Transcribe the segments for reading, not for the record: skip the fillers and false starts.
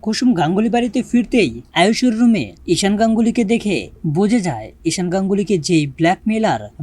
কুসুম গাঙ্গুলি বাড়িতে ফিরতেই আয়ুষের রুমে ঈশান গাঙ্গুলিকে দেখে বোঝা যায় ঈশান গাঙ্গুলিকে যেই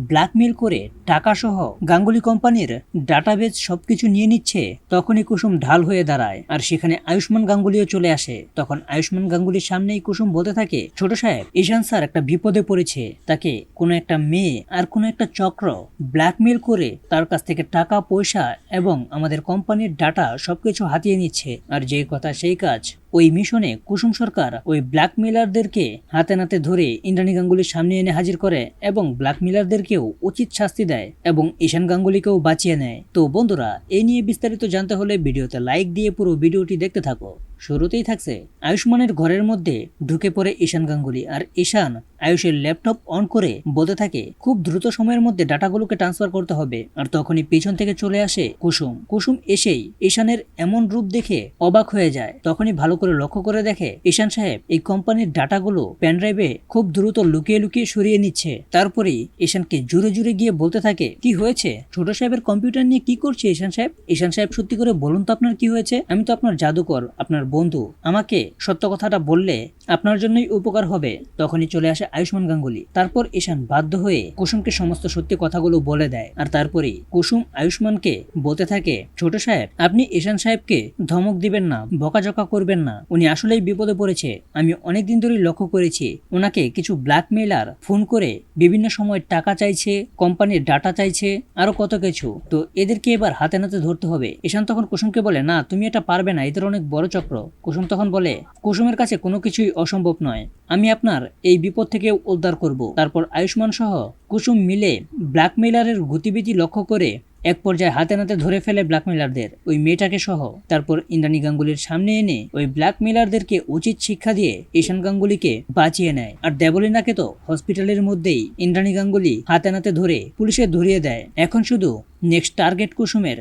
ব্ল্যাকমেল করে টাকা সহ গাঙ্গুলি কোম্পানির ডাটাবেজ সবকিছু নিয়ে নিচ্ছে। তখনই কুসুম ঢাল হয়ে দাঁড়ায় আর সেখানে আয়ুষ্মান গাঙ্গুলিও চলে আসে। তখন আয়ুষ্মান গাঙ্গুলির সামনেই কুসুম বলতে থাকে, ছোট সাহেব, ঈশান স্যার একটা বিপদে পড়েছে। তাকে কোনো একটা মেয়ে আর কোনো একটা চক্র ব্ল্যাকমেল করে তার কাছ থেকে টাকা পয়সা এবং আমাদের কোম্পানির ডাটা সবকিছু হাতিয়ে নিচ্ছে। আর যে কথা সেই কাজ। ওই মিশনে কুসুম সরকার ওই ব্ল্যাকমেলারদেরকে হাতে নাতে ধরে ইন্দ্রাণী গাঙ্গুলির সামনে এনে হাজির করে এবং ব্ল্যাকমেলারদেরকেও উচিত শাস্তি দেয় এবং ঈশান গাঙ্গুলিকেও বাঁচিয়ে নেয়। তো বন্ধুরা, এই নিয়ে বিস্তারিত জানতে হলে ভিডিওতে লাইক দিয়ে পুরো ভিডিওটি দেখতে থাকো। শুরুতেই থাকছে আয়ুষ্মানের ঘরের মধ্যে ঢুকে পড়ে ঈশান গাঙ্গুলি আর ঈশান আয়ুষের ল্যাপটপ অন করে বলতে থাকে খুব দ্রুত সময়ের মধ্যে ডাটাগুলোকে ট্রান্সফার করতে হবে। আর তখনই পিছন থেকে চলে আসে কুসুম এসেই ঈশানের এমন রূপ দেখে অবাক হয়ে যায়। তখনই ভালো করে লক্ষ্য করে দেখে ঈশান সাহেব এই কোম্পানির ডাটাগুলো পেনড্রাইভে খুব দ্রুত লুকিয়ে লুকিয়ে সরিয়ে নিচ্ছে। তারপরেই ঈশানকে জুড়ে জুড়ে গিয়ে বলতে থাকে, কি হয়েছে ছোট সাহেবের কম্পিউটার নিয়ে কি করছে ঈশান সাহেব? ঈশান সাহেব সত্যি করে বলুন তো আপনার কি হয়েছে? আমি তো আপনার জাদুকর, আপনার বন্ধু, আমাকে সত্য কথাটা বললে আপনার জন্যই উপকার হবে। তখনই চলে আসে আয়ুষ্মান গাঙ্গুলি। তারপর ঈশান বাধ্য হয়ে কুসুমকে সমস্ত সত্যি কথাগুলো বলে দেয়। আর তারপরে কুসুম আয়ুষ্মানকে বলতে থাকে, ছোট সাহেব, আপনি ঈশান সাহেবকে ধমক দিবেন না, বকাঝকা করবেন না। উনি আসলেই বিপদে পড়েছে। আমি অনেকদিন ধরেই লক্ষ্য করেছি ওনাকে কিছু ব্ল্যাকমেলার ফোন করে বিভিন্ন সময় টাকা চাইছে, কোম্পানির ডাটা চাইছে, আরো কত কিছু। তো এদেরকে এবার হাতে নাতে ধরতে হবে। ঈশান তখন কুসুমকে বলে, না তুমি এটা পারবে না, এদের অনেক বড় চক্র। কুসুম তখন বলে, কুসুমের কাছে কোনো কিছুই অসম্ভব নয়, আমি আপনার এই বিপদ থেকে উদ্ধার করব। তারপর আয়ুষ্মান সহ কুসুম মিলে ব্ল্যাকমেলারের গতিবিধি লক্ষ্য করে এক পর্যায়ে হাতে নাতে ধরে ফেলে ব্ল্যাকমেলারদের, ওই মেয়েটাকে সহ। তারপর ইন্দ্রাণী গাঙ্গুলির সামনে এনে ওই ব্ল্যাকমেলারদেরকে উচিত শিক্ষা দিয়ে ঈশান গাঙ্গুলিকে বাঁচিয়ে নেয়। আর দেবলীনাকে তো হসপিটালের মধ্যেই ইন্দ্রাণী গাঙ্গুলি হাতে নাতে ধরে পুলিশে ধরিয়ে দেয়। এখন শুধু নেক্সট টার্গেট কুসুমের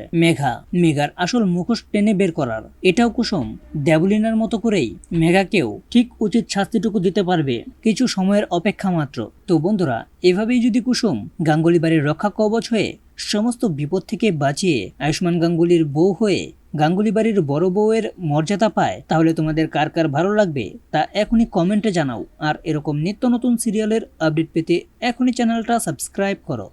মেঘার আসল মুখোশ টেনে বের করার। এটাও কুসুম দেবলীনার মতো করেই মেঘাকেও ঠিক উচিত শাস্তিটুকু দিতে পারবে, কিছু সময়ের অপেক্ষা মাত্র। তো বন্ধুরা, এভাবেই যদি কুসুম গাঙ্গুলি বাড়ির রক্ষা কবচ হয়ে সমস্ত বিপদ থেকে বাঁচিয়ে আয়ুষ্মান গাঙ্গুলির বউ হয়ে গাঙ্গুলি বাড়ির বড় বউয়ের মর্যাদা পায়, তাহলে তোমাদের কার কার ভালো লাগবে তা এখনই কমেন্টে জানাও। আর এরকম নিত্য নতুন সিরিয়ালের আপডেট পেতে এখনই চ্যানেলটা সাবস্ক্রাইব করো।